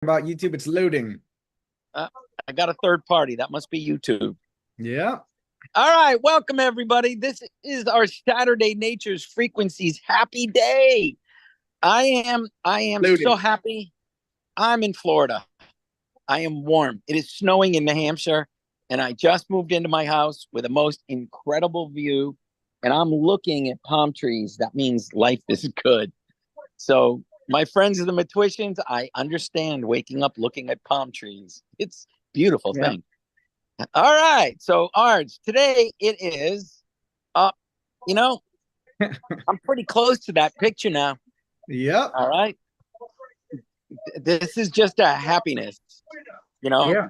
About YouTube, it's loading. Uh, I got a third party. That must be YouTube. Yeah. All right, welcome everybody. This is our Saturday Nature's Frequencies happy day. I am so Loading. happy. I'm in Florida. I am warm. It is snowing in New Hampshire, and I just moved into my house with a most incredible view, and I'm looking at palm trees. That means life is good. So, my friends of the Matwicians, I understand waking up looking at palm trees. It's a beautiful Yeah. thing. All right. So, Arj, today it is up. You know, I'm pretty close to that picture now. Yep. All right. This is just a happiness. You know, Yeah.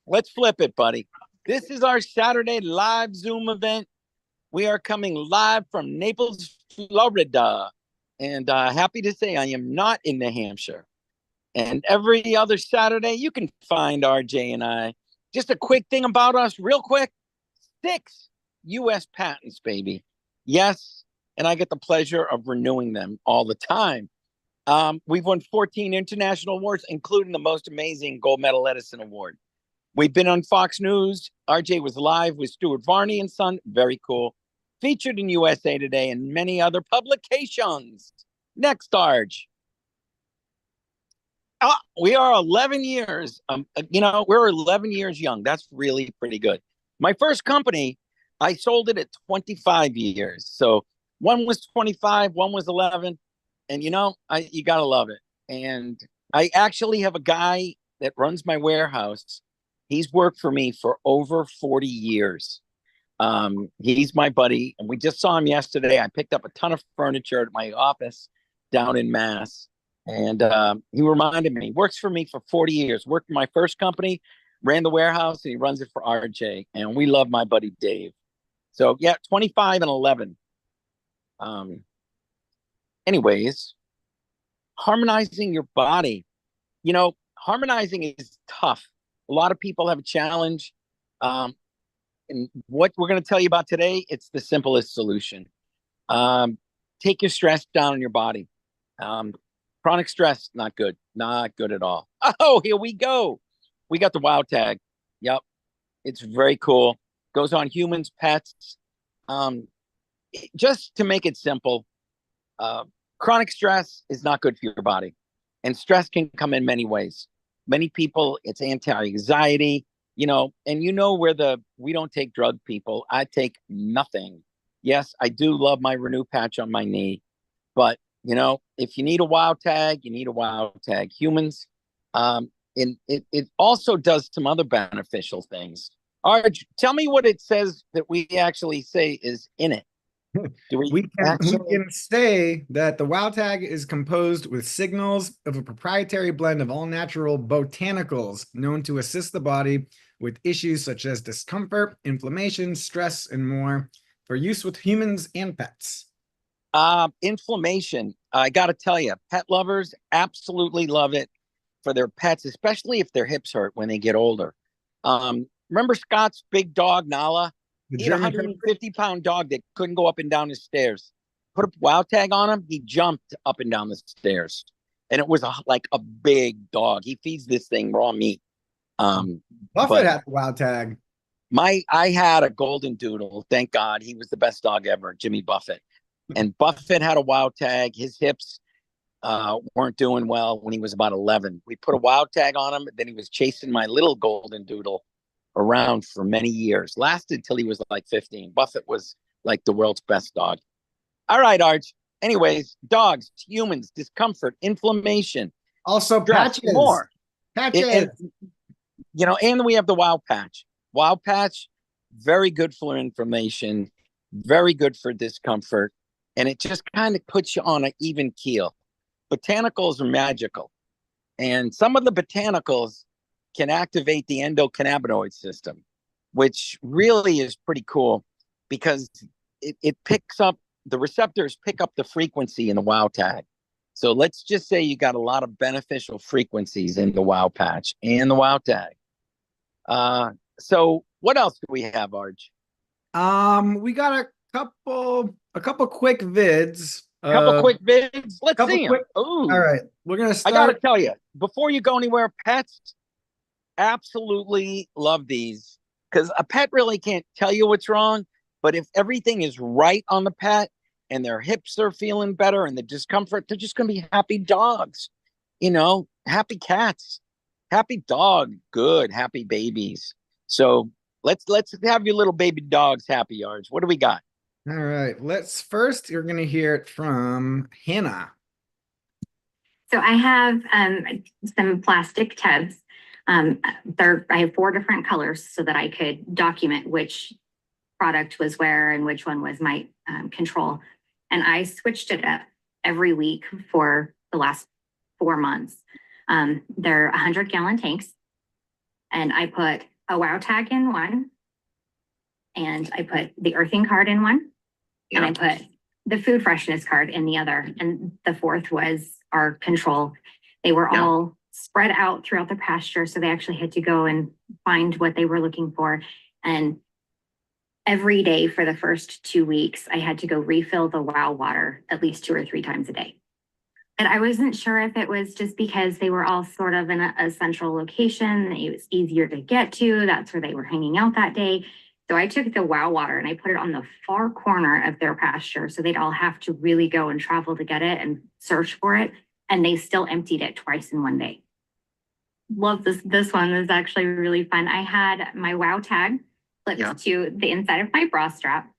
let's flip it, buddy. This is our Saturday live Zoom event. We are coming live from Naples, Florida. And happy to say I am not in New Hampshire. And every other Saturday, you can find RJ and I. Just a quick thing about us, real quick. 6 US patents, baby. Yes. And I get the pleasure of renewing them all the time. We've won 14 international awards, including the most amazing Gold Medal Edison Award. We've been on Fox News. RJ was live with Stuart Varney and Son. Very cool. Featured in USA Today and many other publications. Next, Arj. We are 11 years. We're 11 years young. That's really pretty good. My first company, I sold it at 25 years. So one was 25, one was 11. And, you got to love it. And I actually have a guy that runs my warehouse. He's worked for me for over 40 years. He's my buddy. And we just saw him yesterday. I picked up a ton of furniture at my office down in Mass. And he reminded me, works for me for 40 years, worked in my first company, ran the warehouse, and he runs it for RJ. And we love my buddy Dave. So, yeah, 25 and 11. Anyways, harmonizing your body. Harmonizing is tough. A lot of people have a challenge. And what we're going to tell you about today, it's the simplest solution. Take your stress down in your body. Chronic stress, not good. Not good at all. Oh, here we go. We got the wow tag. Yep. It's very cool. Goes on humans, pets. Just to make it simple, chronic stress is not good for your body. And stress can come in many ways. Many people, it's anti-anxiety, and we don't take drug people. I take nothing. Yes, I do love my Renew patch on my knee, but if you need a wow tag, you need a wow tag. Humans, and it also does some other beneficial things. Arj, tell me what it says that we actually say is in it. Do we We can say that the WoW tag is composed with signals of a proprietary blend of all natural botanicals known to assist the body with issues such as discomfort, inflammation, stress, and more for use with humans and pets. Inflammation. I got to tell you, pet lovers absolutely love it for their pets, especially if their hips hurt when they get older. Remember Scott's big dog, Nala? The He had a German 150-pound dog that couldn't go up and down the stairs. Put a wow tag on him, he jumped up and down the stairs. And it was like a big dog. He feeds this thing raw meat. Buffett But had the WoW tag. I had a golden doodle. Thank God. He was the best dog ever, Jimmy Buffett. And Buffett had a wow tag. His hips weren't doing well when he was about 11. We put a wow tag on him. Then he was chasing my little golden doodle around for many years. Lasted till he was like 15. Buffett was like the world's best dog. All right, Arch. Anyways, dogs, humans, discomfort, inflammation, Also stress, patches. more. Patches. And we have the wow patch. Wow patch, very good for inflammation, very good for discomfort. And it just kind of puts you on an even keel. Botanicals are magical. And some of the botanicals can activate the endocannabinoid system, which really is pretty cool because it picks up, the receptors pick up the frequency in the wow tag. So let's just say you got a lot of beneficial frequencies in the wow patch and the wow tag. So what else do we have, Arj? We got a couple quick vids Couple Uh, quick vids. Let's couple see them. quick. All Ooh, right, we're gonna I got to start. tell you, before you go anywhere, pets absolutely love these because a pet really can't tell you what's wrong. But if everything is right on the pet and their hips are feeling better and the discomfort, they're just going to be happy dogs, happy cats, happy dog, good, happy babies. So let's have your little baby dogs happy yards. What do we got? All right, let's first. You're gonna hear it from Hannah. So I have some plastic tubs. I have 4 different colors so that I could document which product was where and which one was my control. And I switched it up every week for the last 4 months. They're 100-gallon tanks, and I put a wow tag in one, and I put the earthing card in one, and I put the food freshness card in the other, and the fourth was our control. They were all spread out throughout the pasture, so they actually had to go and find what they were looking for. And every day for the first 2 weeks, I had to go refill the wow water at least 2 or 3 times a day. And I wasn't sure if it was just because they were all sort of in a central location. It was easier to get to. That's where they were hanging out that day. So I took the wow water and I put it on the far corner of their pasture. So they'd all have to really go and travel to get it and search for it. And they still emptied it twice in one day. Love this. This one was actually really fun. I had my wow tag clipped to the inside of my bra strap.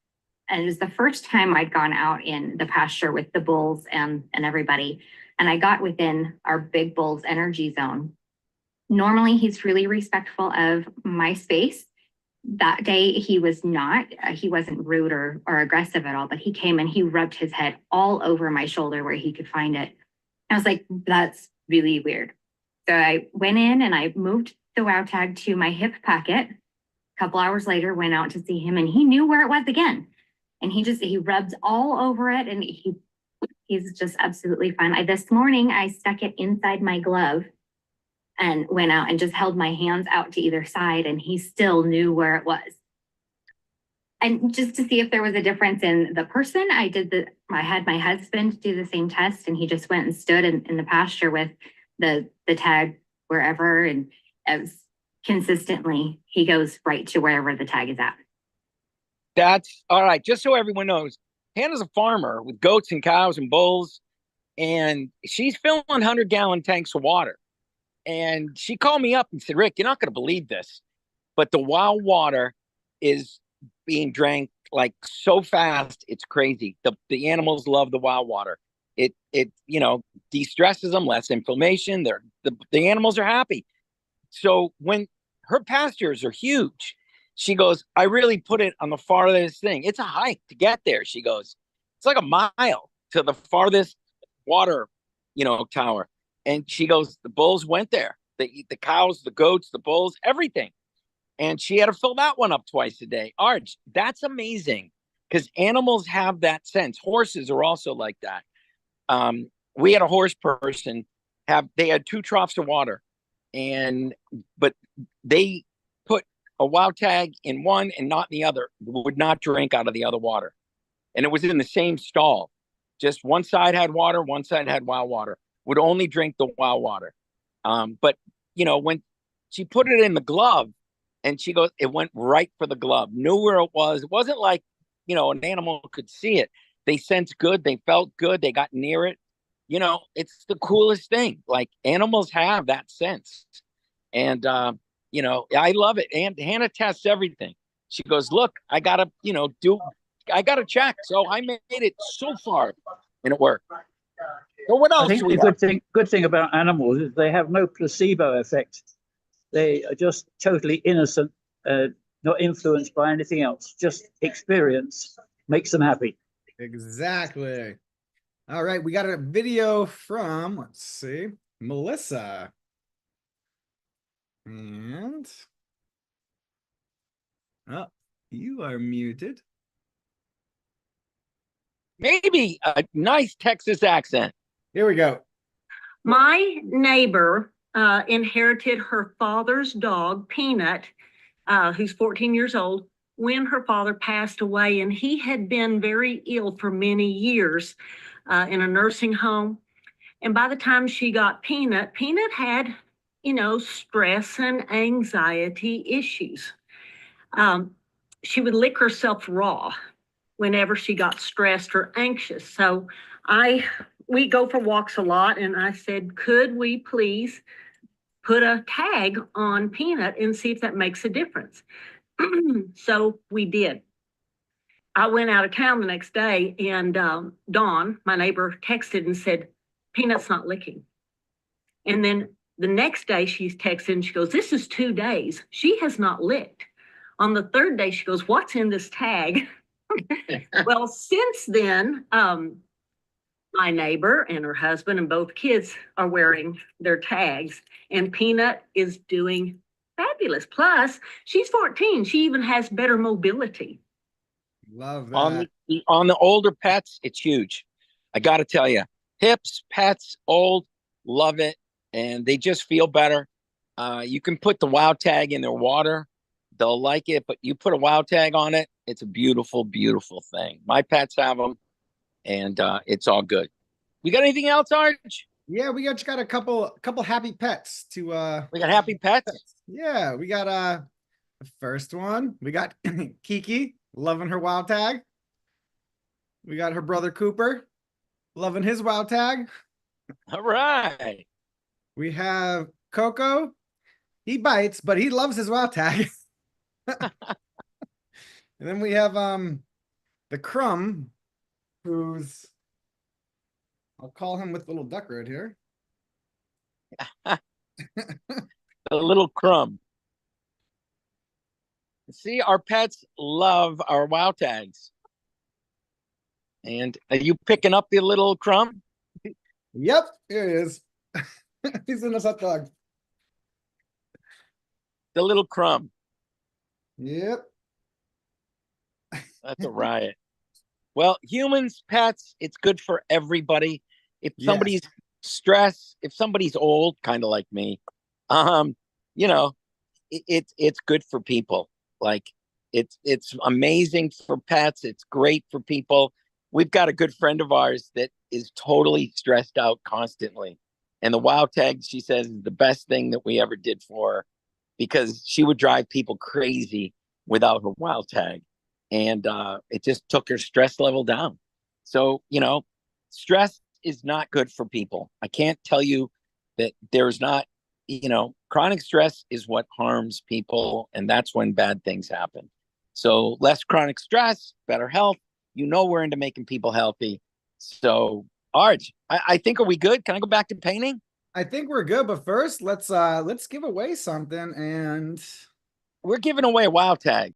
And it was the first time I'd gone out in the pasture with the bulls and everybody. And I got within our big bull's energy zone. Normally, he's really respectful of my space. That day, he was not. He wasn't rude or aggressive at all, but he came and he rubbed his head all over my shoulder where he could find it. I was like, that's really weird. So I went in and I moved the wow tag to my hip pocket. A couple hours later, went out to see him and he knew where it was again. And he rubs all over it, and he's just absolutely fine. This morning I stuck it inside my glove and went out and just held my hands out to either side, and he still knew where it was. And just to see if there was a difference in the person, I had my husband do the same test, and he just went and stood in the pasture with the tag wherever, and as consistently he goes right to wherever the tag is at. That's all right. Just so everyone knows, Hannah's a farmer with goats and cows and bulls, and she's filling 100-gallon tanks of water. And she called me up and said, Rick, you're not going to believe this, but the wild water is being drank like so fast. It's crazy. The animals love the wild water. It de-stresses them, less inflammation. The animals are happy. So when her pastures are huge, she goes, I really put it on the farthest thing. It's a hike to get there. She goes, it's like a mile to the farthest water, tower. And she goes, the bulls went there. They eat the cows, the goats, the bulls, everything. And she had to fill that one up twice a day. Arch, that's amazing because animals have that sense. Horses are also like that. We had a horse person they had 2 troughs of water, but they put a wow tag in one and not in the other, would not drink out of the other water. And it was in the same stall. Just one side had water, one side had wow water, would only drink the wow water. But, when she put it in the glove and she goes, it went right for the glove, knew where it was. It wasn't like, an animal could see it. They sensed good. They felt good. They got near it. It's the coolest thing. Like animals have that sense. And, I love it. And Hannah tests everything. She goes, look, I got to check. So I made it so far and it worked. So what else? I think the good thing about animals is they have no placebo effect. They are just totally innocent, not influenced by anything else. Just experience makes them happy. Exactly. All right, we got a video from, let's see, Melissa. And you are muted. Maybe a nice Texas accent. Here we go. My neighbor inherited her father's dog, Peanut, who's 14 years old, when her father passed away, and he had been very ill for many years. in a nursing home. And by the time she got Peanut, Peanut had, stress and anxiety issues. She would lick herself raw whenever she got stressed or anxious. So we go for walks a lot, and I said, could we please put a tag on Peanut and see if that makes a difference? So we did. I went out of town the next day, and Dawn, my neighbor, texted and said, Peanut's not licking. And then the next day she's texting, she goes, this is 2 days. She has not licked. On the third day, she goes, what's in this tag? Well, since then, my neighbor and her husband and both kids are wearing their tags, and Peanut is doing fabulous. Plus, she's 14. She even has better mobility. Love that. On the older pets, it's huge. I got to tell you, hips, pets, old, love it. And they just feel better. You can put the wow tag in their water. They'll like it, but you put a wow tag on it. It's a beautiful, beautiful thing. My pets have them, and it's all good. We got anything else, Arch? Yeah, we just got a couple happy pets to We got happy pets. Yeah, we got the first one. We got Kiki loving her wow tag. We got her brother Cooper loving his wow tag. All right. We have Coco. He bites, but he loves his wow tag. And then we have the Crumb, who's, I'll call him with little duck right here. The little Crumb. See, our pets love our wow tags. And are you picking up the little Crumb? Yep, here he is. He's in his hot dog. The little Crumb. Yep. That's a riot. Well, humans, pets, it's good for everybody. If somebody's stressed, if somebody's old, kind of like me, it's good for people. Like it's amazing for pets. It's great for people. We've got a good friend of ours that is totally stressed out constantly. And the wow tag, she says, is the best thing that we ever did for her, because she would drive people crazy without her wow tag. And it just took her stress level down. So, stress is not good for people. I can't tell you that there's not, chronic stress is what harms people. And that's when bad things happen. So less chronic stress, better health. We're into making people healthy. So, Arj, I think, are we good? Can I go back to painting? I think we're good, but first let's give away something, and We're giving away a wow tag.